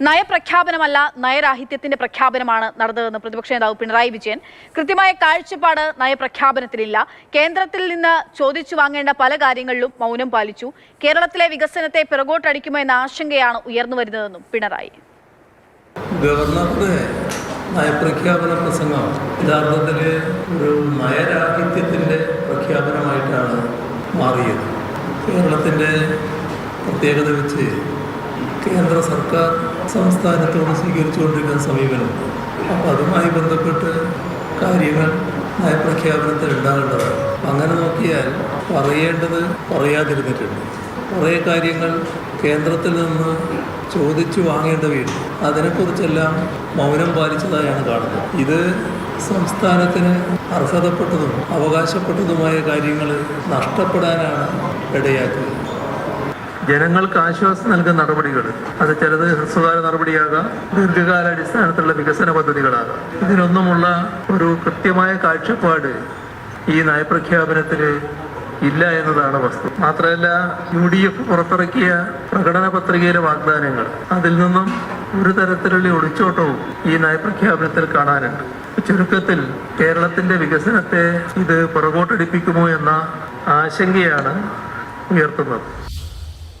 നയപ്രഖ്യാപനമല്ല നയരാഹിത്യത്തിന്റെ പ്രഖ്യാപനമാണ് നടന്നതെന്ന് പ്രതിപക്ഷ നേതാവ് പിണറായി വിജയൻ. കൃത്യമായ കാഴ്ചപ്പാട് നയപ്രഖ്യാപനത്തിലില്ല. കേന്ദ്രത്തിൽ നിന്ന് ചോദിച്ചു വാങ്ങേണ്ട പല കാര്യങ്ങളിലും മൗനം പാലിച്ചു. കേരളത്തിലെ വികസനത്തെ പിറകോട്ടടിക്കുമോ എന്ന ആശങ്കയാണ് ഉയർന്നു വരുന്നതെന്നും പിണറായി. ഗവർണറുടെ നയപ്രഖ്യാപന പ്രസംഗം യഥാർത്ഥത്തിൽ ഒരു നയരാഹിത്യത്തിൻ്റെ പ്രഖ്യാപനമായിട്ടാണ് മാറിയത്. കേരളത്തിൻ്റെ പ്രത്യേകത വെച്ച് കേന്ദ്ര സർക്കാർ സംസ്ഥാനത്തോട് സ്വീകരിച്ചുകൊണ്ടിരിക്കുന്ന സമീപനമുണ്ട്. അപ്പോൾ അതുമായി ബന്ധപ്പെട്ട് കാര്യങ്ങൾ നയപ്രഖ്യാപനത്തിൽ ഉണ്ടാകേണ്ടതാണ്. അങ്ങനെ നോക്കിയാൽ പറയേണ്ടത് പറയാതിരുന്നിട്ടുണ്ട്. കുറേ കാര്യങ്ങൾ കേന്ദ്രത്തിൽ നിന്ന് ചോദിച്ചു വാങ്ങേണ്ടവയുണ്ട്. അതിനെക്കുറിച്ചെല്ലാം മൗനം പാലിച്ചതായാണ് കാണുന്നത്. ഇത് സംസ്ഥാനത്തിന് അർഹതപ്പെട്ടതും അവകാശപ്പെട്ടതുമായ കാര്യങ്ങൾ നഷ്ടപ്പെടാനാണ് ഇടയാക്കുക. ജനങ്ങൾക്ക് ആശ്വാസം നൽകുന്ന നടപടികൾ, അത് ചിലത് ഹ്രസ്വകാല നടപടിയാകാം, ദീർഘകാലാടിസ്ഥാനത്തിലുള്ള വികസന പദ്ധതികളാകാം. ഇതിനൊന്നുമുള്ള ഒരു കൃത്യമായ കാഴ്ചപ്പാട് ഈ നയപ്രഖ്യാപനത്തിൽ ഇല്ല എന്നതാണ് വസ്തു. മാത്രമല്ല, UDF പുറത്തിറക്കിയ പ്രകടന പത്രികയിലെ വാഗ്ദാനങ്ങൾ, അതിൽ നിന്നും ഒരു തരത്തിലുള്ള ഒളിച്ചോട്ടവും ഈ നയപ്രഖ്യാപനത്തിൽ കാണാനുണ്ട്. ചുരുക്കത്തിൽ കേരളത്തിന്റെ വികസനത്തെ ഇത് പുറകോട്ടടിപ്പിക്കുമോ എന്ന ആശങ്കയാണ് ഉയർത്തുന്നത്.